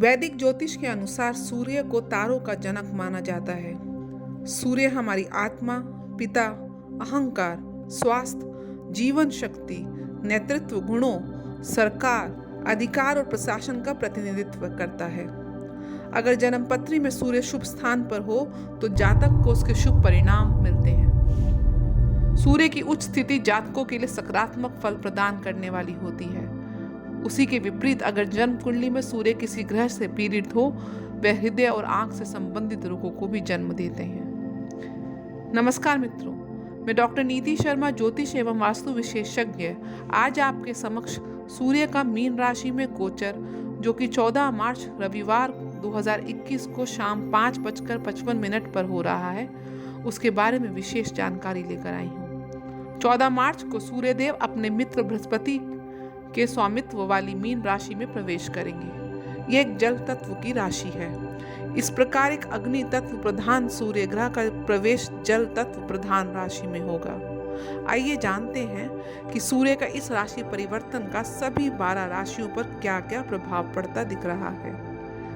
वैदिक ज्योतिष के अनुसार सूर्य को तारों का जनक माना जाता है। सूर्य हमारी आत्मा, पिता, अहंकार, स्वास्थ्य, जीवन शक्ति, नेतृत्व गुणों, सरकार, अधिकार और प्रशासन का प्रतिनिधित्व करता है। अगर जन्मपत्री में सूर्य शुभ स्थान पर हो तो जातक को उसके शुभ परिणाम मिलते हैं। सूर्य की उच्च स्थिति जातकों के लिए सकारात्मक फल प्रदान करने वाली होती है। उसी के विपरीत अगर जन्म कुंडली में सूर्य किसी ग्रह से पीड़ित हो, वह हृदय और आंख से संबंधित रोगों को भी जन्म देते हैं। नमस्कार मित्रों, मैं डॉक्टर नीति शर्मा, ज्योतिष एवं वास्तु विशेषज्ञ, आज आपके समक्ष सूर्य का मीन राशि में गोचर, जो कि 14 मार्च रविवार 2021 को शाम 5:55 पर हो रहा है, उसके बारे में विशेष जानकारी लेकर आई हूँ। 14 मार्च को सूर्यदेव अपने मित्र बृहस्पति के स्वामित्व वाली मीन राशि में प्रवेश करेंगे। यह एक जल तत्व की राशि है। इस प्रकार एक अग्नि तत्व प्रधान सूर्य ग्रह का प्रवेश जल तत्व प्रधान राशि में होगा। आइए जानते हैं कि सूर्य का इस राशि परिवर्तन का सभी 12 राशियों पर क्या क्या प्रभाव पड़ता दिख रहा है।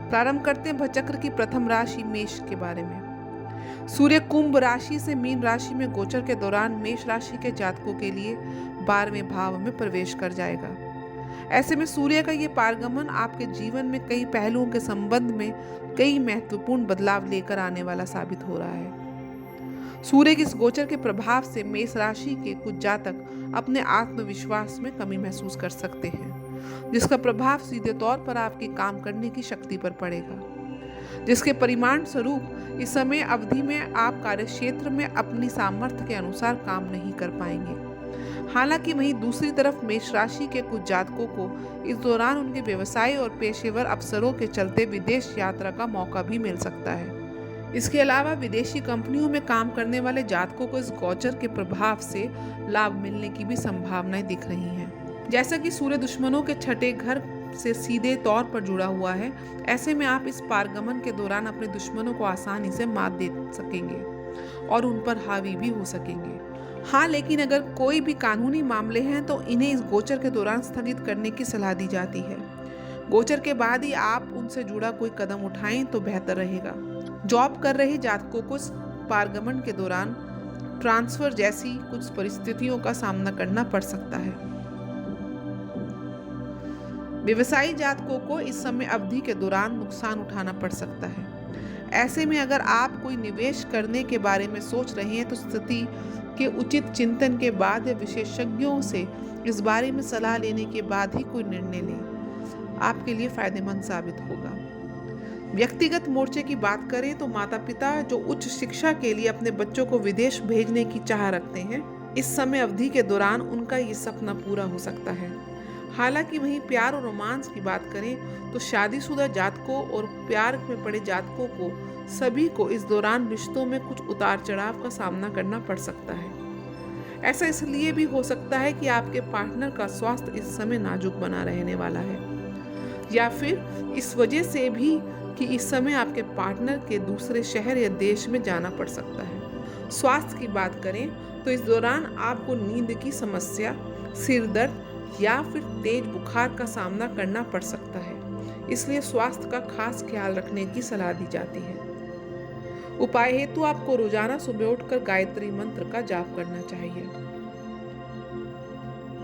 प्रारंभ करते हैं भचक्र की प्रथम राशि मेष के बारे में। सूर्य कुंभ राशि से मीन राशि में गोचर के दौरान मेष राशि के जातकों के लिए 12वें भाव में प्रवेश कर जाएगा। ऐसे में सूर्य का ये पारगमन आपके जीवन में कई पहलुओं के संबंध में कई महत्वपूर्ण बदलाव लेकर आने वाला साबित हो रहा है। सूर्य के इस गोचर के प्रभाव से मेष राशि के कुछ जातक अपने आत्मविश्वास में कमी महसूस कर सकते हैं, जिसका प्रभाव सीधे तौर पर आपके काम करने की शक्ति पर पड़ेगा, जिसके परिणाम स्वरूप इस समय अवधि में आप कार्यक्षेत्र में अपनी सामर्थ्य के अनुसार काम नहीं कर पाएंगे। हालांकि वहीं दूसरी तरफ मेष राशि के कुछ जातकों को इस दौरान उनके व्यवसाय और पेशेवर अवसरों के चलते विदेश यात्रा का मौका भी मिल सकता है। इसके अलावा विदेशी कंपनियों में काम करने वाले जातकों को इस गोचर के प्रभाव से लाभ मिलने की भी संभावनाएं दिख रही हैं। जैसा कि सूर्य दुश्मनों के छठे घर से सीधे तौर पर जुड़ा हुआ है, ऐसे में आप इस पारगमन के दौरान अपने दुश्मनों को आसानी से मात दे सकेंगे और उन पर हावी भी हो सकेंगे। हाँ, लेकिन अगर कोई भी कानूनी मामले हैं तो इन्हें इस गोचर के दौरान स्थगित करने की सलाह दी जाती है। गोचर के बाद ही आप उनसे जुड़ा कोई कदम उठाएं तो बेहतर रहेगा। जॉब कर रहे जातकों को पारगमन के दौरान ट्रांसफर जैसी कुछ परिस्थितियों का सामना करना पड़ सकता है। व्यवसायी जातकों को इस समय अवधि के दौरान नुकसान उठाना पड़ सकता है। ऐसे में अगर आप कोई निवेश करने के बारे में सोच रहे हैं तो स्थिति के उचित चिंतन के बाद या विशेषज्ञों से इस बारे में सलाह लेने के बाद ही कोई निर्णय लें, आपके लिए फायदेमंद साबित होगा। व्यक्तिगत मोर्चे की बात करें तो माता पिता जो उच्च शिक्षा के लिए अपने बच्चों को विदेश भेजने की चाह रखते हैं, इस समय अवधि के दौरान उनका ये सपना पूरा हो सकता है। हालांकि वहीं प्यार और रोमांस की बात करें तो शादीशुदा जातकों और प्यार में पड़े जातकों को सभी को इस दौरान रिश्तों में कुछ उतार चढ़ाव का सामना करना पड़ सकता है। ऐसा इसलिए भी हो सकता है कि आपके पार्टनर का स्वास्थ्य इस समय नाजुक बना रहने वाला है, या फिर इस वजह से भी कि इस समय आपके पार्टनर के दूसरे शहर या देश में जाना पड़ सकता है। स्वास्थ्य की बात करें तो इस दौरान आपको नींद की समस्या, सिर दर्द या फिर तेज बुखार का सामना करना पड़ सकता है, इसलिए स्वास्थ्य का खास ख्याल रखने की सलाह दी जाती है। उपाय हेतु आपको रोजाना सुबह उठकर गायत्री मंत्र का जाप करना चाहिए।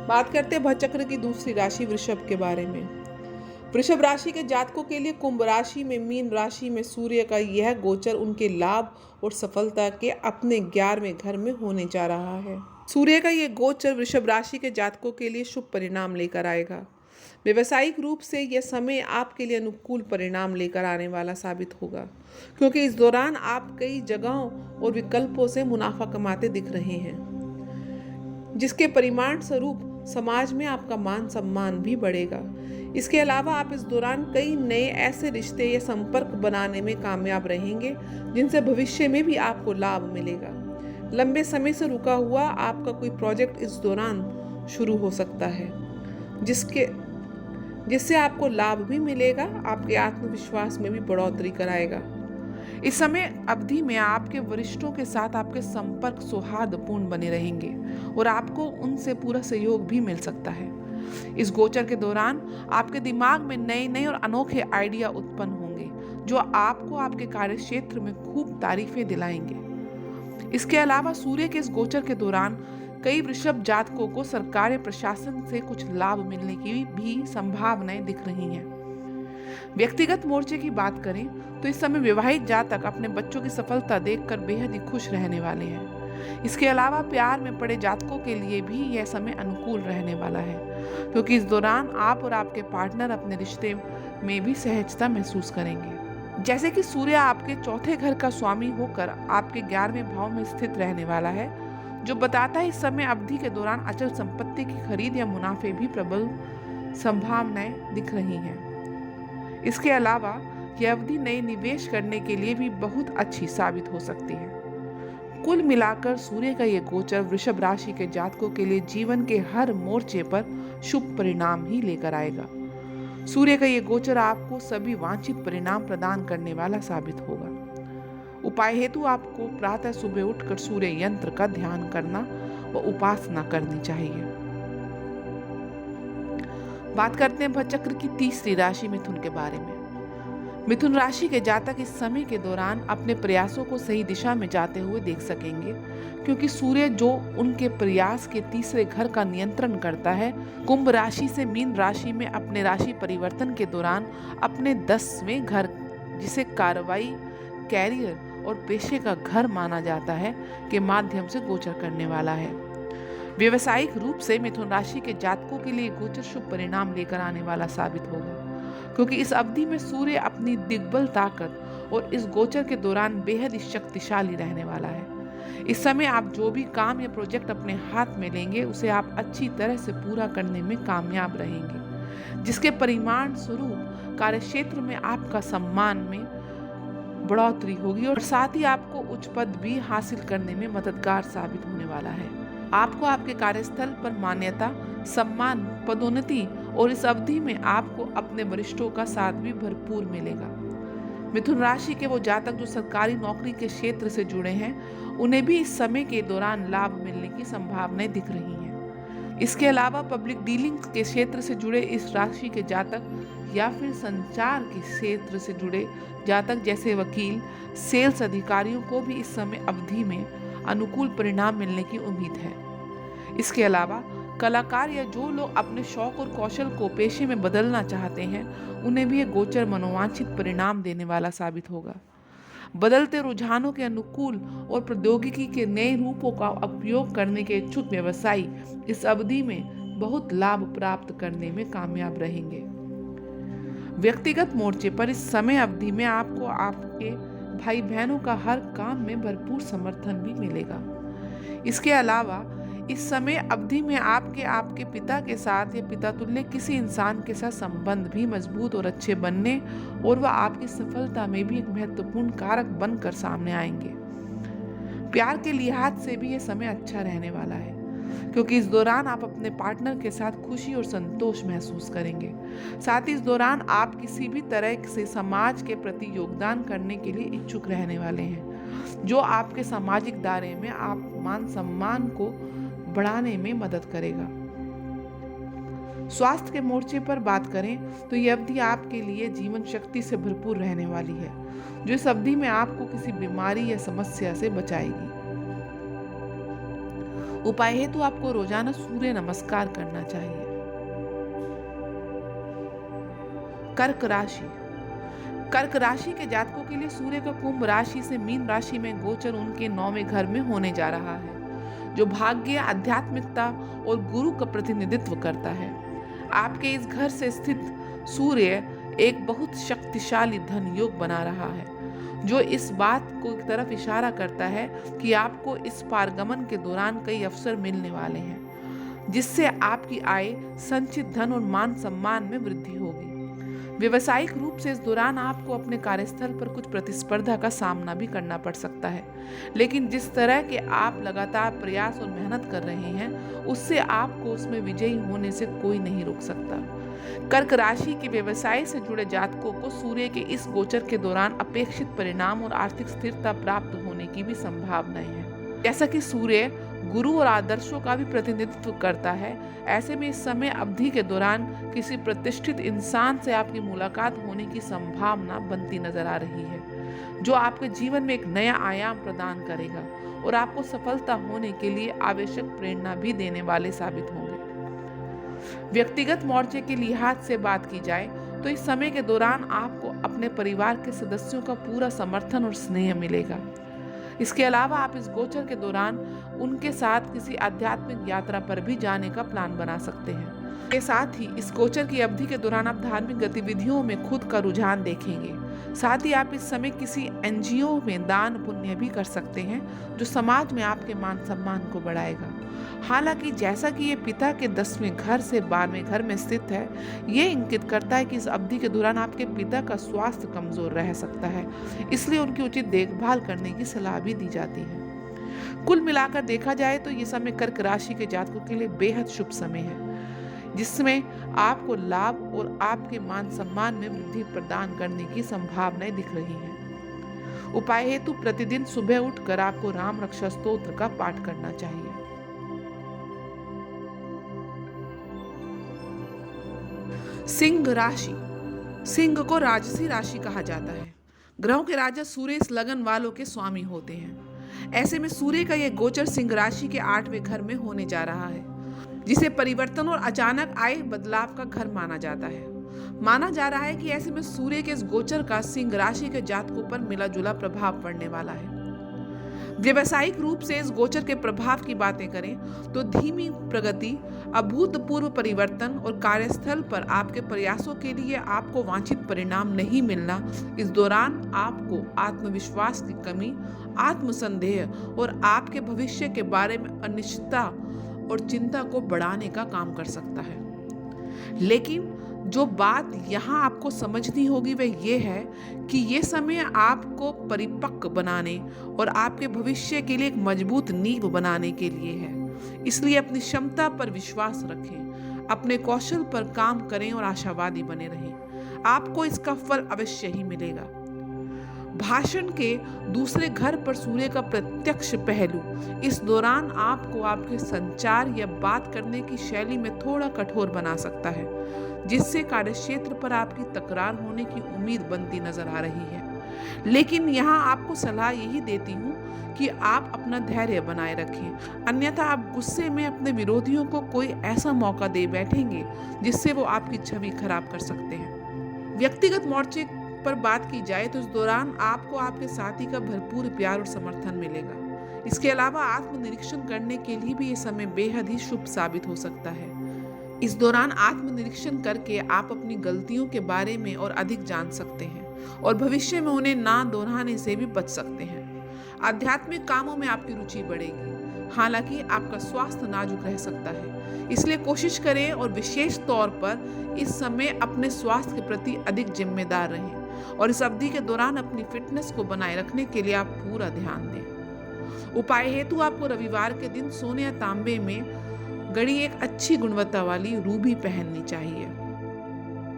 बात करते हैं भचक्र की दूसरी राशि वृषभ के बारे में। वृषभ राशि के जातकों के लिए कुंभ राशि में मीन राशि में सूर्य का यह गोचर उनके लाभ और सफलता के अपने 11वें घर में होने जा रहा है। सूर्य का यह गोचर वृषभ राशि के जातकों के लिए शुभ परिणाम लेकर आएगा। व्यवसायिक रूप से यह समय आपके लिए अनुकूल परिणाम लेकर आने वाला साबित होगा, क्योंकि इस दौरान आप कई जगहों और विकल्पों से मुनाफा कमाते दिख रहे हैं, जिसके परिणाम स्वरूप समाज में आपका मान सम्मान भी बढ़ेगा। इसके अलावा आप इस दौरान कई नए ऐसे रिश्ते या संपर्क बनाने में कामयाब रहेंगे जिनसे भविष्य में भी आपको लाभ मिलेगा। लंबे समय से रुका हुआ आपका कोई प्रोजेक्ट इस दौरान शुरू हो सकता है, जिससे आपको लाभ भी मिलेगा, आपके आत्मविश्वास में भी बढ़ोतरी कराएगा। इस समय अवधि में आपके वरिष्ठों के साथ आपके संपर्क सौहार्दपूर्ण बने रहेंगे और आपको उनसे पूरा सहयोग भी मिल सकता है। इस गोचर के दौरान आपके दिमाग में नए नए और अनोखे आइडिया उत्पन्न होंगे जो आपको आपके कार्य क्षेत्र में खूब तारीफें दिलाएंगे। इसके अलावा सूर्य के इस गोचर के दौरान कई वृषभ जातकों को सरकारी प्रशासन से कुछ लाभ मिलने की भी संभावनाएं दिख रही हैं। व्यक्तिगत मोर्चे की बात करें तो इस समय विवाहित जातक अपने बच्चों की सफलता देखकर बेहद ही खुश रहने वाले हैं। इसके अलावा प्यार में पड़े जातकों के लिए भी यह समय अनुकूल रहने वाला है, क्योंकि इस दौरान आप और आपके पार्टनर अपने रिश्ते में भी सहजता महसूस करेंगे। जैसे कि सूर्य आपके चौथे घर का स्वामी होकर आपके 11वें भाव में स्थित रहने वाला है, जो बताता है इस समय अवधि के दौरान अचल संपत्ति की खरीद या मुनाफे भी प्रबल संभावनाएं दिख रही हैं। इसके अलावा यह अवधि नए निवेश करने के लिए भी बहुत अच्छी साबित हो सकती है। कुल मिलाकर सूर्य का यह गोचर वृषभ राशि के जातकों के लिए जीवन के हर मोर्चे पर शुभ परिणाम ही लेकर आएगा। सूर्य का ये गोचर आपको सभी वांछित परिणाम प्रदान करने वाला साबित होगा। उपाय हेतु आपको प्रातः सुबह उठकर सूर्य यंत्र का ध्यान करना व उपासना करनी चाहिए। बात करते हैं भचक्र की तीसरी राशि मिथुन के बारे में। मिथुन राशि के जातक इस समय के दौरान अपने प्रयासों को सही दिशा में जाते हुए देख सकेंगे, क्योंकि सूर्य जो उनके प्रयास के तीसरे घर का नियंत्रण करता है, कुंभ राशि से मीन राशि में अपने राशि परिवर्तन के दौरान अपने 10वें घर, जिसे कार्रवाई, कैरियर और पेशे का घर माना जाता है, के माध्यम से गोचर करने वाला है। व्यवसायिक रूप से मिथुन राशि के जातकों के लिए गोचर शुभ परिणाम लेकर आने वाला साबित होगा, क्योंकि इस अवधि में सूर्य अपनी दिग्बल ताकत और इस गोचर के दौरान बेहद ही शक्तिशाली रहने वाला है। इस समय आप जो भी काम या प्रोजेक्ट अपने हाथ में लेंगे उसे आप अच्छी तरह से पूरा करने में कामयाब रहेंगे, जिसके परिणाम स्वरूप कार्यक्षेत्र में आपका सम्मान में बढ़ोतरी होगी और साथ ही आपको उच्च पद भी हासिल करने में मददगार साबित होने वाला है। आपको आपके कार्यस्थल पर मान्यता, सम्मान, पदोन्नति और इस अवधि में आपको अपने वरिष्ठों का साथ भी भरपूर मिलेगा। मिथुन राशि के वो जातक जो सरकारी नौकरी के क्षेत्र से जुड़े हैं, उन्हें भी इस समय के दौरान लाभ मिलने की संभावनाएं दिख रही हैं। इसके अलावा पब्लिक डीलिंग के क्षेत्र से जुड़े इस राशि के जातक या फिर संचार के क्षेत्र से जुड़े जातक जैसे वकील, सेल्स अधिकारियों को भी इस समय अवधि में अनुकूल परिणाम मिलने की उम्मीद है। इसके अलावा कलाकार या जो लोग अपने शौक और कौशल को पेशे में बदलना चाहते हैं, उन्हें भी ये गोचर मनोवांछित परिणाम देने वाला साबित होगा। बदलते रुझानों के अनुकूल और प्रौद्योगिकी के नए रूपों का उपयोग करने के इच्छुक व्यवसायी इस अवधि में बहुत लाभ प्राप्त करने में कामयाब रहेंगे। व्यक्तिगत मोर्चे पर इस समय अवधि में आपको आपके भाई बहनों का हर काम में भरपूर समर्थन भी मिलेगा। इसके अलावा इस समय अवधि में आपके पिता के साथ या पिता तुल्य किसी इंसान के साथ संबंध भी मजबूत और अच्छे बनने और वह आपकी सफलता में भी एक महत्वपूर्ण कारक बनकर सामने आएंगे। प्यार के लिहाज से भी यह समय अच्छा रहने वाला है, क्योंकि इस दौरान आप अपने पार्टनर के साथ खुशी और संतोष महसूस करेंगे। साथ ही इस दौरान आप किसी भी तरह से समाज के प्रति योगदान करने के लिए इच्छुक रहने वाले हैं, जो आपके सामाजिक दायरे में आप मान सम्मान को बढ़ाने में मदद करेगा। स्वास्थ्य के मोर्चे पर बात करें तो यह अवधि आपके लिए जीवन शक्ति से भरपूर रहने वाली है, जो इस अवधि में आपको किसी बीमारी या समस्या से बचाएगी। उपाय हेतु आपको रोजाना सूर्य नमस्कार करना चाहिए। कर्क राशि। कर्क राशि के जातकों के लिए सूर्य का कुंभ राशि से मीन राशि में गोचर उनके 9वें घर में होने जा रहा है, जो भाग्य, आध्यात्मिकता और गुरु का प्रतिनिधित्व करता है। आपके इस घर से स्थित सूर्य एक बहुत शक्तिशाली धन योग बना रहा है, जो इस बात को तरफ इशारा करता है कि आपको इस पारगमन के दौरान कई अवसर मिलने वाले हैं, जिससे आपकी आय, संचित धन और मान सम्मान में वृद्धि होगी। व्यवसायिक रूप से इस दौरान आपको अपने कार्यस्थल पर कुछ प्रतिस्पर्धा का सामना भी करना पड़ सकता है, लेकिन जिस तरह के आप लगातार प्रयास और मेहनत कर रहे हैं, उससे आपको उसमें विजयी होने से कोई नहीं रोक सकता। कर्क राशि के व्यवसाय से जुड़े जातकों को सूर्य के इस गोचर के दौरान अपेक्षित परिणाम और आर्थिक स्थिरता प्राप्त होने की भी संभावनाएं हैं। जैसा कि सूर्य गुरु और आदर्शों का भी प्रतिनिधित्व करता है। ऐसे में इस समय अवधि के दौरान किसी प्रतिष्ठित इंसान से आपकी मुलाकात होने की संभावना बनती नजर आ रही है, जो आपके जीवन में एक नया आयाम प्रदान करेगा और आपको सफलता होने के लिए आवश्यक प्रेरणा भी देने वाले साबित होंगे। व्यक्तिगत मोर्चे के लिहाज से बात की जाए तो इस समय के दौरान आपको अपने परिवार के सदस्यों का पूरा समर्थन और स्नेह मिलेगा। इसके अलावा आप इस गोचर के दौरान उनके साथ किसी आध्यात्मिक यात्रा पर भी जाने का प्लान बना सकते हैं। के साथ ही इस गोचर की अवधि के दौरान आप धार्मिक गतिविधियों में खुद का रुझान देखेंगे। साथ ही आप इस समय किसी एनजीओ में दान पुण्य भी कर सकते हैं, जो समाज में आपके मान सम्मान को बढ़ाएगा। हालांकि जैसा कि ये पिता के 10वें घर से 12वें घर में स्थित है, ये इंगित करता है कि इस अवधि के दौरान आपके पिता का स्वास्थ्य कमजोर रह सकता है, इसलिए उनकी उचित देखभाल करने की सलाह भी दी जाती है। कुल मिलाकर देखा जाए तो ये समय कर्क राशि के जातकों के लिए बेहद शुभ समय है, जिसमें आपको लाभ और आपके मान सम्मान में वृद्धि प्रदान करने की संभावनाएं दिख रही हैं। उपाय हेतु प्रतिदिन सुबह उठकर आपको राम रक्षा स्तोत्र का पाठ करना चाहिए। सिंह राशि। सिंह को राजसी राशि कहा जाता है। ग्रहों के राजा सूर्य इस लगन वालों के स्वामी होते हैं। ऐसे में सूर्य का यह गोचर सिंह राशि के 8वें घर में होने जा रहा है, जिसे परिवर्तन और अचानक आए बदलाव का घर माना जाता है। माना जा रहा है कि ऐसे में सूर्य के इस गोचर का सिंह राशि के जातकों पर मिला जुला प्रभाव पड़ने वाला है। व्यवसायिक रूप से इस गोचर के प्रभाव की बातें करें तो धीमी प्रगति, अभूतपूर्व परिवर्तन और कार्यस्थल पर आपके प्रयासों के लिए आपको वांछित परिणाम नहीं मिलना इस दौरान आपको आत्मविश्वास की कमी, आत्मसंदेह और आपके भविष्य के बारे में अनिश्चितता और चिंता को बढ़ाने का काम कर सकता है। लेकिन जो बात यहाँ आपको समझनी होगी वह यह है कि ये समय आपको परिपक्व बनाने और आपके भविष्य के लिए एक मजबूत नींव बनाने के लिए है। इसलिए अपनी क्षमता पर विश्वास रखें, अपने कौशल पर काम करें और आशावादी बने रहें। आपको इसका फल अवश्य ही मिलेगा। भाषण के दूसरे घर पर सूर्य का प्रत्यक्ष पहलू इस दौरान आपको आपके संचार या बात करने की शैली में थोड़ा कठोर बना सकता है, जिससे कार्यक्षेत्र पर आपकी तकरार होने की उम्मीद बनती नजर आ रही है। लेकिन यहाँ आपको सलाह यही देती हूँ कि आप अपना धैर्य बनाए रखें, अन्यथा आप गुस्से में अपने विरोधियों को कोई ऐसा मौका दे बैठेंगे जिससे वो आपकी छवि खराब कर सकते हैं। व्यक्तिगत मोर्चे पर बात की जाए तो इस दौरान आपको आपके साथी का भरपूर प्यार और समर्थन मिलेगा। इसके अलावा आत्मनिरीक्षण करने के लिए भी ये समय बेहद ही शुभ साबित हो सकता है। इस दौरान आत्मनिरीक्षण करके आप अपनी गलतियों के बारे में और अधिक जान सकते हैं और भविष्य में उन्हें ना दोहराने से भी बच सकते हैं। आध्यात्मिक कामों में आपकी रुचि बढ़ेगी, हालांकि आपका स्वास्थ्य नाजुक रह सकता है, इसलिए कोशिश करें और विशेष तौर पर इस समय अपने स्वास्थ्य के प्रति अधिक जिम्मेदार रहें और इस अवधि के दौरान अपनी फिटनेस को बनाए रखने के लिए आप पूरा ध्यान दें। उपाय हेतु आपको रविवार के दिन सोने या तांबे में गढ़ी एक अच्छी गुणवत्ता वाली रूबी पहननी चाहिए।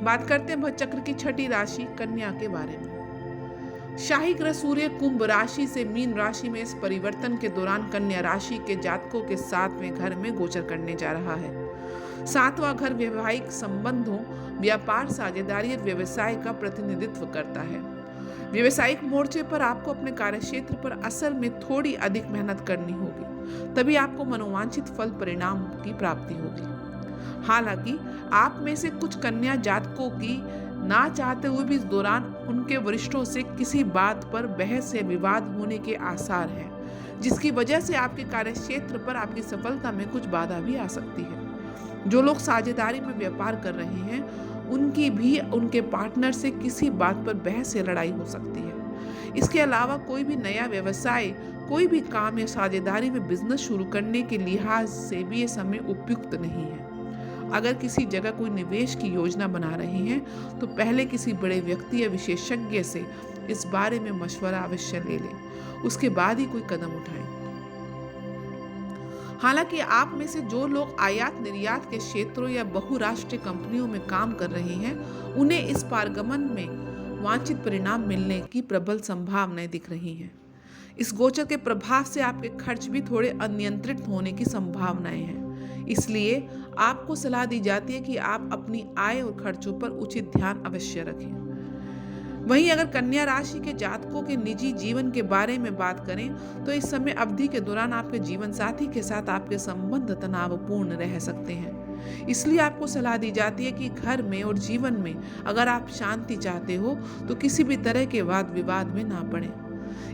बात करते हैं भवचक्र की छठी राशि कन्या के बारे में। शाही ग्रह सूर्य कुंभ राशि से मीन राशि में इस परिवर्तन के दौरान कन्या राशि के जातकों के 7वें घर में गोचर करने जा रहा है। 7वां घर वैवाहिक संबंधों, व्यापार, साझेदारी और व्यवसाय का प्रतिनिधित्व करता है। व्यवसायिक मोर्चे पर आपको अपने कार्यक्षेत्र पर असल में थोड़ी अधिक मेहनत करनी होगी, तभी आपको मनोवांछित फल परिणाम की प्राप्ति होगी। हालांकि आप में से कुछ कन्या जातकों की ना चाहते हुए भी इस दौरान उनके वरिष्ठों से किसी बात पर बहस या विवाद होने के आसार हैं, जिसकी वजह से आपके कार्यक्षेत्र पर आपकी सफलता में कुछ बाधा भी आ सकती है। जो लोग साझेदारी में व्यापार कर रहे हैं उनकी भी उनके पार्टनर से किसी बात पर बहस या लड़ाई हो सकती है। इसके अलावा कोई भी नया व्यवसाय, कोई भी काम या साझेदारी में बिजनेस शुरू करने के लिहाज से भी ये समय उपयुक्त नहीं है। अगर किसी जगह कोई निवेश की योजना बना रहे हैं तो पहले किसी बड़े व्यक्ति या विशेषज्ञ से इस बारे में मशवरा अवश्य ले लें, उसके बाद ही कोई कदम उठाएं। हालांकि आप में से जो लोग आयात निर्यात के क्षेत्रों या बहुराष्ट्रीय कंपनियों में काम कर रहे हैं, उन्हें इस पारगमन में वांछित परिणाम मिलने की प्रबल संभावनाएं दिख रही हैं। इस गोचर के प्रभाव से आपके खर्च भी थोड़े अनियंत्रित होने की संभावनाएं हैं। इसलिए आपको सलाह दी जाती है कि आप अपनी आय और खर्चों पर उचित ध्यान अवश्य रखें। वहीं अगर कन्या राशि के जातकों के निजी जीवन के बारे में बात करें तो इस समय अवधि के दौरान आपके जीवन साथी के साथ आपके संबंध तनावपूर्ण रह सकते हैं। इसलिए आपको सलाह दी जाती है कि घर में और जीवन में अगर आप शांति चाहते हो तो किसी भी तरह के वाद विवाद में ना पड़ें।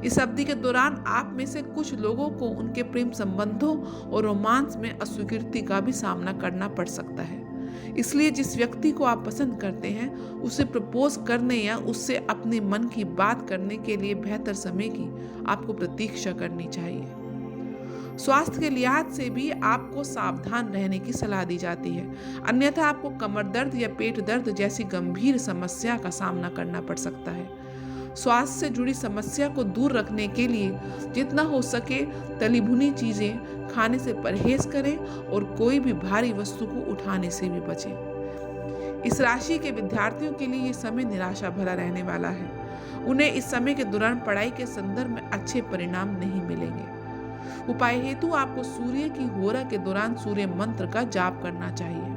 इस अवधि के दौरान आप में से कुछ लोगों को उनके प्रेम संबंधों और रोमांस में अस्वीकृति का भी सामना करना पड़ सकता है। इसलिए जिस व्यक्ति को आप पसंद करते हैं उसे प्रपोज करने या उससे अपने मन की बात करने के लिए बेहतर समय की आपको प्रतीक्षा करनी चाहिए। स्वास्थ्य के लिहाज से भी आपको सावधान रहने की सलाह दी जाती है, अन्यथा आपको कमर दर्द या पेट दर्द जैसी गंभीर समस्या का सामना करना पड़ सकता है। स्वास्थ्य से जुड़ी समस्या को दूर रखने के लिए जितना हो सके तली भुनी चीजें खाने से परहेज करें और कोई भी भारी वस्तु को उठाने से भी बचें। इस राशि के विद्यार्थियों के लिए ये समय निराशा भरा रहने वाला है। उन्हें इस समय के दौरान पढ़ाई के संदर्भ में अच्छे परिणाम नहीं मिलेंगे। उपाय हेतु आपको सूर्य की होरा के दौरान सूर्य मंत्र का जाप करना चाहिए।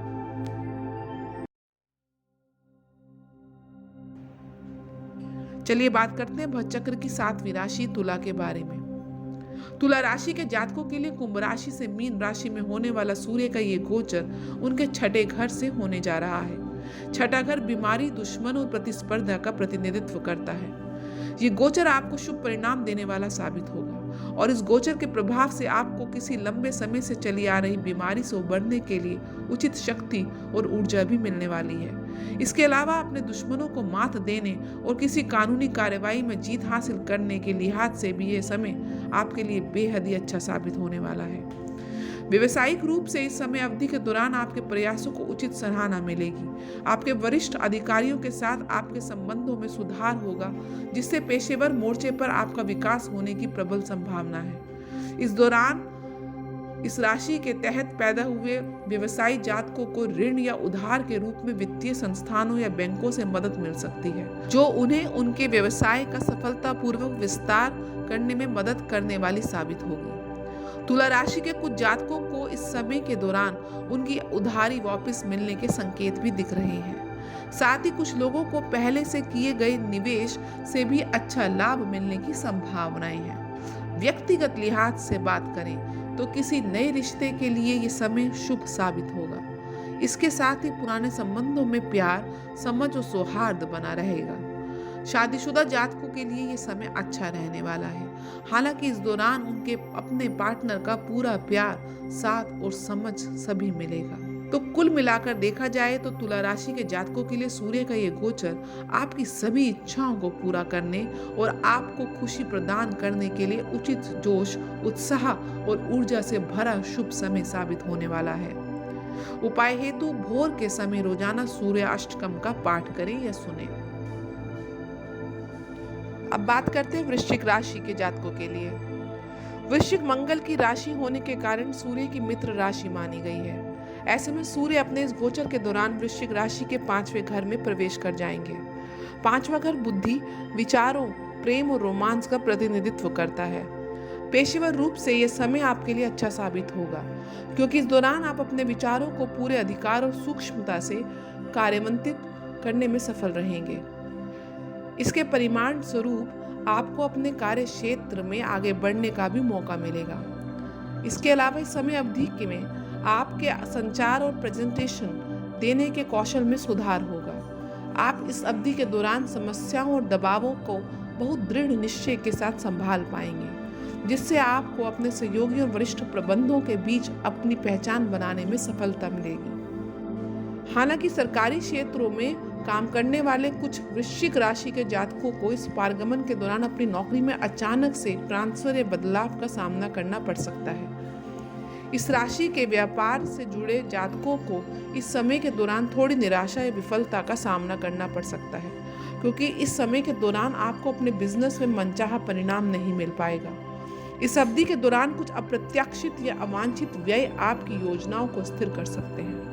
चलिए बात करते हैं भवचक्र की 7वीं राशि तुला के बारे में। तुला राशि के जातकों के लिए कुंभ राशि से मीन राशि में होने वाला सूर्य का ये गोचर उनके छठे घर से होने जा रहा है। छठा घर बीमारी, दुश्मन और प्रतिस्पर्धा का प्रतिनिधित्व करता है। ये गोचर आपको शुभ परिणाम देने वाला साबित होगा और इस गोचर के प्रभाव से आपको किसी लंबे समय से चली आ रही बीमारी से उबरने के लिए उचित शक्ति और ऊर्जा भी मिलने वाली है। इसके अलावा अपने दुश्मनों को मात देने और किसी कानूनी कार्यवाही में जीत हासिल करने के लिहाज से भी यह समय आपके लिए बेहद ही अच्छा साबित होने वाला है। व्यवसायिक रूप से इस समय अवधि के दौरान आपके प्रयासों को उचित सराहना मिलेगी। आपके वरिष्ठ अधिकारियों के साथ आपके संबंधों में सुधार होगा, जिससे पेशेवर मोर्चे पर आपका विकास होने की प्रबल संभावना है। इस दौरान इस राशि के तहत पैदा हुए व्यवसायी जातकों को ऋण या उधार के रूप में वित्तीय संस्थानों या बैंकों से मदद मिल सकती है, जो उन्हें उनके व्यवसाय का सफलतापूर्वक विस्तार करने में मदद करने वाली साबित होगी। तुला राशि के कुछ जातकों को इस समय के दौरान उनकी उधारी वापस मिलने के संकेत भी दिख रहे हैं। साथ ही कुछ लोगों को पहले से किए गए निवेश से भी अच्छा लाभ मिलने की संभावनाएं हैं। व्यक्तिगत लिहाज से बात करें तो किसी नए रिश्ते के लिए ये समय शुभ साबित होगा। इसके साथ ही पुराने संबंधों में प्यार, समझ और सौहार्द बना रहेगा। शादीशुदा जातकों के लिए ये समय अच्छा रहने वाला है। हालांकि इस दौरान उनके अपने पार्टनर का पूरा प्यार, साथ और समझ सभी मिलेगा। तो कुल मिलाकर देखा जाए तो तुला राशि के जातकों के लिए सूर्य का ये गोचर आपकी सभी इच्छाओं को पूरा करने और आपको खुशी प्रदान करने के लिए उचित जोश, उत्साह और ऊर्जा से भरा शुभ समय साबित होने वाला है। उपाय हेतु भोर के समय रोजाना सूर्य अष्टकम का पाठ करें या सुने। अब बात करते हैं वृश्चिक राशि के जातकों के लिए। वृश्चिक मंगल की राशि होने के कारण सूर्य की मित्र राशि मानी गई है। ऐसे में सूर्य अपने इस गोचर के दौरान वृश्चिक राशि के 5वें घर में प्रवेश कर जाएंगे। 5वां घर बुद्धि, विचारों, प्रेम और रोमांस का प्रतिनिधित्व करता है। पेशेवर रूप से यह समय आपके लिए अच्छा साबित होगा, क्योंकि इस दौरान आप अपने विचारों को पूरे अधिकार और सूक्ष्मता से कार्यान्वित करने में सफल रहेंगे। इसके परिणाम स्वरूप आपको अपने कार्य क्षेत्र में आगे बढ़ने का भी मौका मिलेगा। इसके अलावा इस समय अवधि में आपके संचार और प्रेजेंटेशन देने के कौशल में सुधार होगा। आप इस अवधि के दौरान समस्याओं और दबावों को बहुत दृढ़ निश्चय के साथ संभाल पाएंगे, जिससे आपको अपने सहयोगी और वरिष्ठ प्रबंधों के बीच अपनी पहचान बनाने में सफलता मिलेगी। हालांकि सरकारी क्षेत्रों में काम करने वाले कुछ वृश्चिक राशि के जातकों को इस पारगमन के दौरान अपनी नौकरी में अचानक से ट्रांसफर या बदलाव का सामना करना पड़ सकता है। इस राशि के व्यापार से जुड़े जातकों को इस समय के दौरान थोड़ी निराशा या विफलता का सामना करना पड़ सकता है, क्योंकि इस समय के दौरान आपको अपने बिजनेस में मनचाहा परिणाम नहीं मिल पाएगा। इस अवधि के दौरान कुछ अप्रत्याशित या अवांछित व्यय आपकी योजनाओं को स्थिर कर सकते हैं।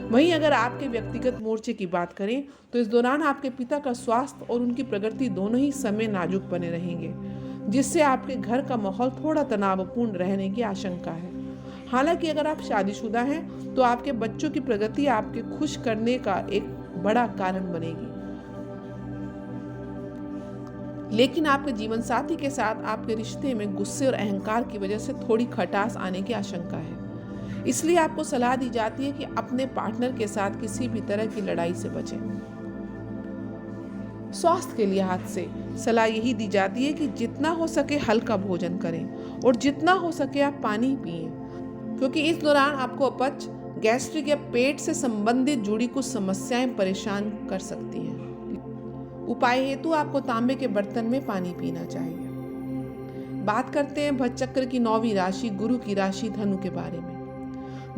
वहीं अगर आपके व्यक्तिगत मोर्चे की बात करें तो इस दौरान आपके पिता का स्वास्थ्य और उनकी प्रगति दोनों ही समय नाजुक बने रहेंगे। जिससे आपके घर का माहौल थोड़ा तनावपूर्ण रहने की आशंका है। हालांकि अगर आप शादीशुदा हैं तो आपके बच्चों की प्रगति आपके खुश करने का एक बड़ा कारण बनेगी, लेकिन आपके जीवन साथी के साथ आपके रिश्ते में गुस्से और अहंकार की वजह से थोड़ी खटास आने की आशंका है। इसलिए आपको सलाह दी जाती है कि अपने पार्टनर के साथ किसी भी तरह की लड़ाई से बचें। स्वास्थ्य के लिहाज से सलाह यही दी जाती है कि जितना हो सके हल्का भोजन करें और जितना हो सके आप पानी पिएं, क्योंकि इस दौरान आपको अपच, गैस्ट्रिक या पेट से संबंधित जुड़ी कुछ समस्याएं परेशान कर सकती हैं। उपाय हेतु आपको तांबे के बर्तन में पानी पीना चाहिए। बात करते हैं भज चक्र की 9वीं राशि, गुरु की राशि धनु के बारे में।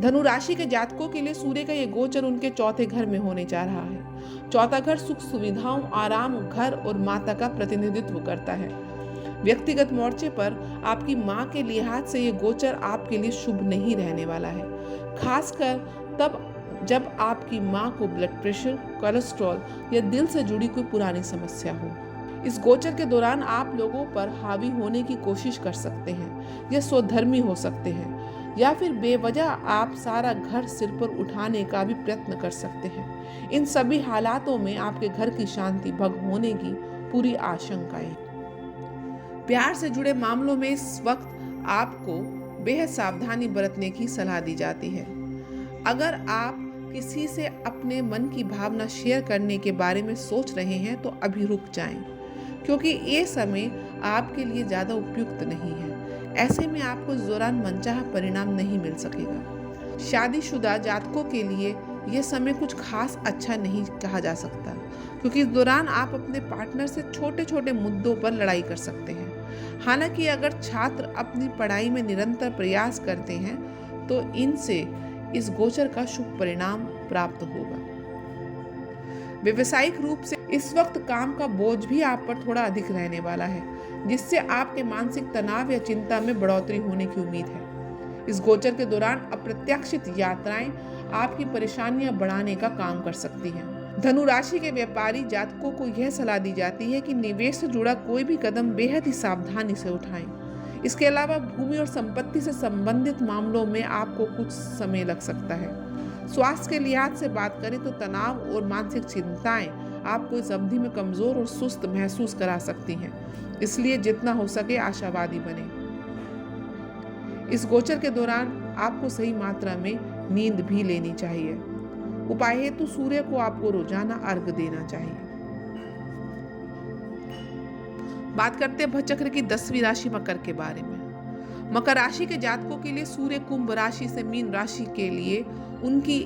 धनु राशि के जातकों के लिए सूर्य का ये गोचर उनके चौथे घर में होने जा रहा है। चौथा घर सुख सुविधाओं, आराम, घर और माता का प्रतिनिधित्व करता है। व्यक्तिगत मोर्चे पर आपकी माँ के लिहाज से ये गोचर आपके लिए शुभ नहीं रहने वाला है, खासकर तब जब आपकी माँ को ब्लड प्रेशर, कोलेस्ट्रॉल या दिल से जुड़ी कोई पुरानी समस्या हो। इस गोचर के दौरान आप लोगों पर हावी होने की कोशिश कर सकते हैं या स्वधर्मी हो सकते हैं, या फिर बेवजह आप सारा घर सिर पर उठाने का भी प्रयत्न कर सकते हैं। इन सभी हालातों में आपके घर की शांति भंग होने की पूरी आशंका है। प्यार से जुड़े मामलों में इस वक्त आपको बेहद सावधानी बरतने की सलाह दी जाती है। अगर आप किसी से अपने मन की भावना शेयर करने के बारे में सोच रहे हैं तो अभी रुक जाएं, क्योंकि ये समय आपके लिए ज़्यादा उपयुक्त नहीं है। ऐसे में आपको इस दौरान मनचाहा परिणाम नहीं मिल सकेगा। शादीशुदा जातकों के लिए यह समय कुछ खास अच्छा नहीं कहा जा सकता, क्योंकि इस दौरान आप अपने पार्टनर से छोटे छोटे मुद्दों पर लड़ाई कर सकते हैं। हालांकि अगर छात्र अपनी पढ़ाई में निरंतर प्रयास करते हैं तो इनसे इस गोचर का शुभ परिणाम प्राप्त होगा। व्यवसायिक रूप से इस वक्त काम का बोझ भी आप पर थोड़ा अधिक रहने वाला है, जिससे आपके मानसिक तनाव या चिंता में बढ़ोतरी होने की उम्मीद है। इस गोचर के दौरान अप्रत्याशित यात्राएं आपकी परेशानियां बढ़ाने का काम कर सकती हैं। धनु राशि के व्यापारी जातकों को यह सलाह दी जाती है कि निवेश से जुड़ा कोई भी कदम बेहद ही सावधानी से उठाएं। इसके अलावा भूमि और संपत्ति से संबंधित मामलों में आपको कुछ समय लग सकता है। स्वास्थ्य के लिहाज से बात करें तो तनाव और मानसिक चिंताएं आपको इस अवधि में कमजोर और सुस्त महसूस करा सकती हैं, इसलिए जितना हो सके आशावादी बने। इस गोचर के दौरान आपको सही मात्रा में नींद भी लेनी चाहिए। उपाय हेतु सूर्य को आपको रोजाना अर्घ्य देना चाहिए। बात करते हैं भचक्र की 10वीं राशि मकर के बारे में। मकर राशि के जातकों के लिए सूर्य कुंभ राशि से मीन राशि के लिए उनकी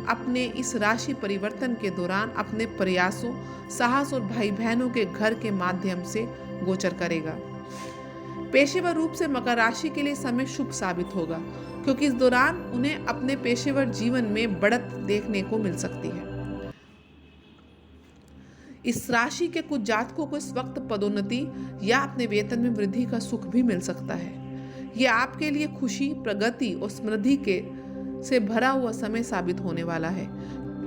अपने इस राशि परिवर्तन के दौरान अपने प्रयासों, साहस और भाई बहनों के घर के माध्यम से गोचर करेगा। पेशेवर रूप से मकर राशि के लिए समय शुभ साबित होगा, क्योंकि इस दौरान उन्हें अपने पेशेवर जीवन में बढ़त देखने को मिल सकती है। इस राशि के कुछ जातकों को इस वक्त पदोन्नति या अपने वेतन में वृद्धि का सुख भी मिल सकता है। यह आपके लिए खुशी, प्रगति और समृद्धि के से भरा हुआ समय साबित होने वाला है,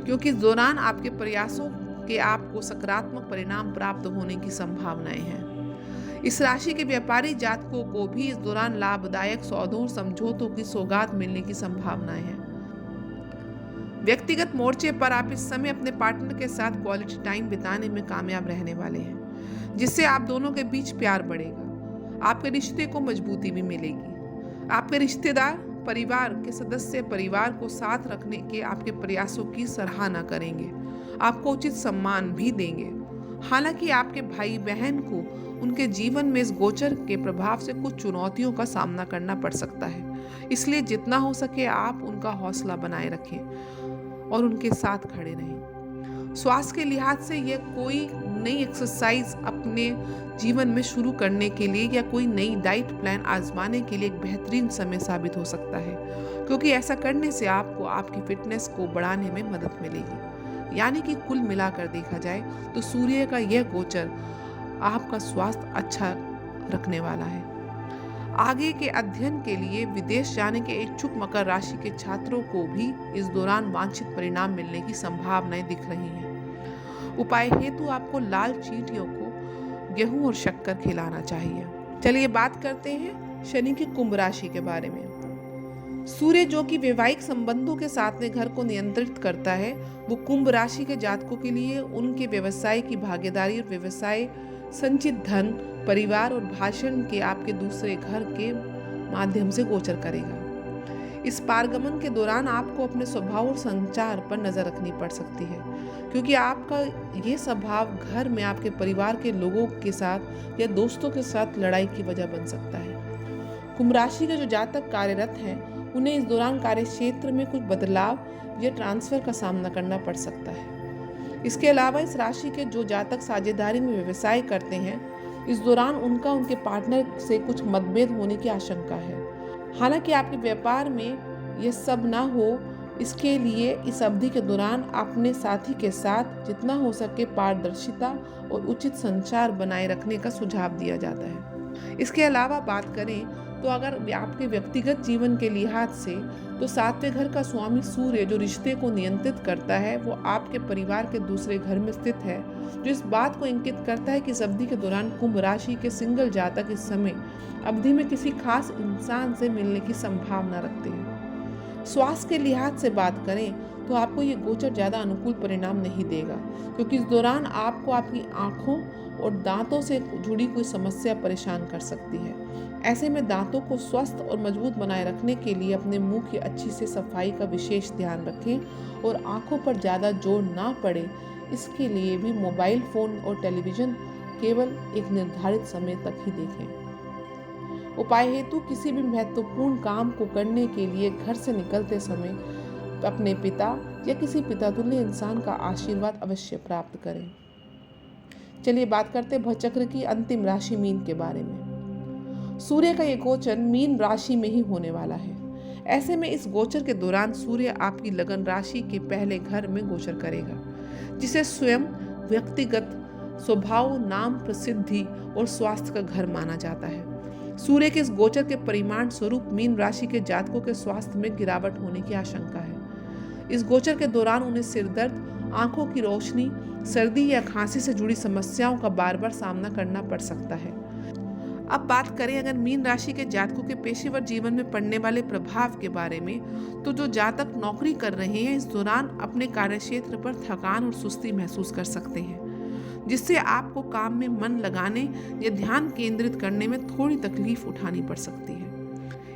क्योंकि इस दौरान आपके प्रयासों के आपको सकारात्मक परिणाम प्राप्त होने की संभावनाएं हैं। इस राशि के व्यापारी जातकों को भी इस दौरान लाभदायक सौदों और समझौतों की सौगात मिलने की संभावनाएं हैं। व्यक्तिगत मोर्चे पर आप इस समय अपने पार्टनर के साथ क्वालिटी टाइम बिताने में कामयाब रहने वाले हैं, जिससे आप दोनों के बीच प्यार बढ़ेगा। आपके रिश्ते को मजबूती भी मिलेगी। आपके रिश्तेदार, परिवार के सदस्य परिवार को साथ रखने के आपके प्रयासों की सराहना करेंगे, आपको उचित सम्मान भी देंगे। हालांकि आपके भाई बहन को उनके जीवन में इस गोचर के प्रभाव से कुछ चुनौतियों का सामना करना पड़ सकता है, इसलिए जितना हो सके आप उनका हौसला बनाए रखें और उनके साथ खड़े रहें। स्वास्थ्य के लिहाज से यह कोई नई एक्सरसाइज अपने जीवन में शुरू करने के लिए या कोई नई डाइट प्लान आजमाने के लिए एक बेहतरीन समय साबित हो सकता है, क्योंकि ऐसा करने से आपको आपकी फिटनेस को बढ़ाने में मदद मिलेगी। यानी कि कुल मिलाकर देखा जाए तो सूर्य का यह गोचर आपका स्वास्थ्य अच्छा रखने वाला है। आगे के अध्ययन के लिए विदेश जाने के इच्छुक मकर राशि के छात्रों को भी इस दौरान वांछित परिणाम मिलने की संभावनाएं दिख रही हैं। उपाय हेतु आपको लाल चींटियों को गेहूं और शक्कर खिलाना चाहिए। चलिए बात करते हैं शनि की कुंभ राशि के बारे में। सूर्य जो कि वैवाहिक संबंधों के साथ में घर को नियंत्रित करता है, वो कुंभ राशि के जातकों के लिए उनके व्यवसाय की भागीदारी और व्यवसाय, संचित धन, परिवार और भाषण के आपके दूसरे घर के माध्यम से गोचर करेगा। इस पारगमन के दौरान आपको अपने स्वभाव और संचार पर नजर रखनी पड़ सकती है, क्योंकि आपका ये स्वभाव घर में आपके परिवार के लोगों के साथ या दोस्तों के साथ लड़ाई की वजह बन सकता है। कुंभ राशि के जो जातक कार्यरत हैं, उन्हें इस दौरान कार्य क्षेत्र में कुछ बदलाव या ट्रांसफर का सामना करना पड़ सकता है। इसके अलावा इस राशि के जो जातक साझेदारी में व्यवसाय करते हैं, इस दौरान उनके पार्टनर से कुछ मतभेद होने की आशंका है। हालांकि आपके व्यापार में यह सब ना हो, इसके लिए इस अवधि के दौरान अपने साथी के साथ जितना हो सके पारदर्शिता और उचित संचार बनाए रखने का सुझाव दिया जाता है। इसके अलावा बात करें तो अगर आपके व्यक्तिगत जीवन के लिहाज से, तो 7वें घर का स्वामी सूर्य जो रिश्ते को नियंत्रित करता है, वो आपके परिवार के दूसरे घर में स्थित है, जो इस बात को इंगित करता है कि इस अवधि के दौरान कुंभ राशि के सिंगल जातक इस समय अवधि में किसी खास इंसान से मिलने की संभावना रखते हैं। स्वास्थ्य के लिहाज से बात करें तो आपको ये गोचर ज़्यादा अनुकूल परिणाम नहीं देगा, क्योंकि इस दौरान आपको आपकी आँखों और दांतों से जुड़ी कोई समस्या परेशान कर सकती है। ऐसे में दांतों को स्वस्थ और मजबूत बनाए रखने के लिए अपने मुंह की अच्छी से सफाई का विशेष ध्यान रखें और आँखों पर ज़्यादा जोर ना पड़े, इसके लिए भी मोबाइल फ़ोन और टेलीविज़न केवल एक निर्धारित समय तक ही देखें। उपाय हेतु किसी भी महत्वपूर्ण काम को करने के लिए घर से निकलते समय अपने पिता या किसी पितातुल्य इंसान का आशीर्वाद अवश्य प्राप्त करें। चलिए बात करते हैं भवचक्र की अंतिम राशि मीन के बारे में। सूर्य का ये गोचर मीन राशि में ही होने वाला है। ऐसे में इस गोचर के दौरान सूर्य आपकी लगन राशि के पहले घर में गोचर करेगा, जिसे स्वयं व्यक्तिगत स्वभाव, नाम, प्रसिद्धि और स्वास्थ्य का घर माना जाता है। सूर्य के इस गोचर के परिमाण स्वरूप मीन राशि के जातकों के स्वास्थ्य में गिरावट होने की आशंका है। इस गोचर के दौरान उन्हें सिरदर्द, आंखों की रोशनी, सर्दी या खांसी से जुड़ी समस्याओं का बार बार सामना करना पड़ सकता है। अब बात करें अगर मीन राशि के जातकों के पेशेवर जीवन में पड़ने वाले प्रभाव के बारे में, तो जो जातक नौकरी कर रहे हैं, इस दौरान अपने कार्यक्षेत्र पर थकान और सुस्ती महसूस कर सकते हैं, जिससे आपको काम में मन लगाने या ध्यान केंद्रित करने में थोड़ी तकलीफ उठानी पड़ सकती है।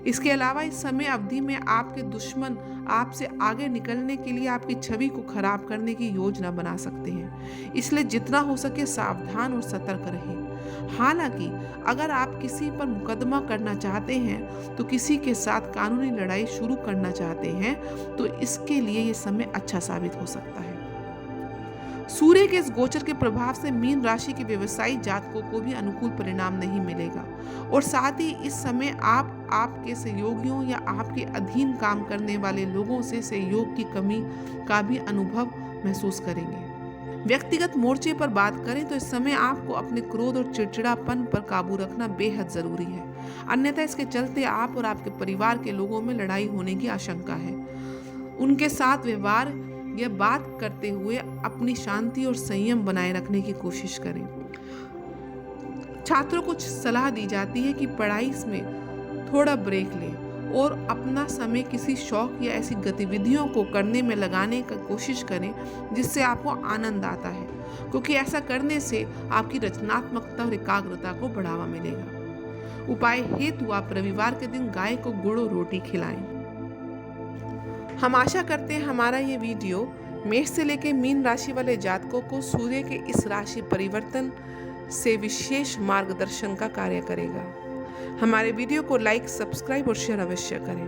इसके अलावा इस समय अवधि में आपके दुश्मन आपसे आगे निकलने के लिए आपकी छवि को खराब करने की योजना बना सकते हैं, इसलिए जितना हो सके सावधान और सतर्क रहें। हालांकि अगर आप किसी पर मुकदमा करना चाहते हैं, तो किसी के साथ कानूनी लड़ाई शुरू करना चाहते हैं, तो इसके लिए ये समय अच्छा साबित हो सकता है। सूर्य के इस गोचर के प्रभाव से मीन राशि के व्यवसायी जातकों को भी अनुकूल परिणाम नहीं मिलेगा, और साथ ही इस समय आप आपके सहयोगियों या आपके अधीन काम करने वाले लोगों से सहयोग की कमी का भी अनुभव महसूस करेंगे। व्यक्तिगत मोर्चे पर बात करें तो इस समय आपको अपने क्रोध और चिड़चिड़ापन पर काबू रखना बेहद जरूरी है, अन्यथा इसके चलते आप और आपके परिवार के लोगों में लड़ाई होने की आशंका है। उनके साथ व्यवहार या बात करते हुए अपनी शांति और संयम बनाए रखने की कोशिश करें। छात्रों को सलाह दी जाती है कि पढ़ाई में थोड़ा ब्रेक लें और अपना समय किसी शौक या ऐसी गतिविधियों को करने में लगाने की कोशिश करें जिससे आपको आनंद आता है, क्योंकि ऐसा करने से आपकी रचनात्मकता और एकाग्रता को बढ़ावा मिलेगा। उपाय हेतु आप रविवार के दिन गाय को गुड़ और रोटी खिलाएं। हम आशा करते हैं हमारा ये वीडियो मेष से लेकर मीन राशि वाले जातकों को सूर्य के इस राशि परिवर्तन से विशेष मार्गदर्शन का कार्य करेगा। हमारे वीडियो को लाइक, सब्सक्राइब और शेयर अवश्य करें।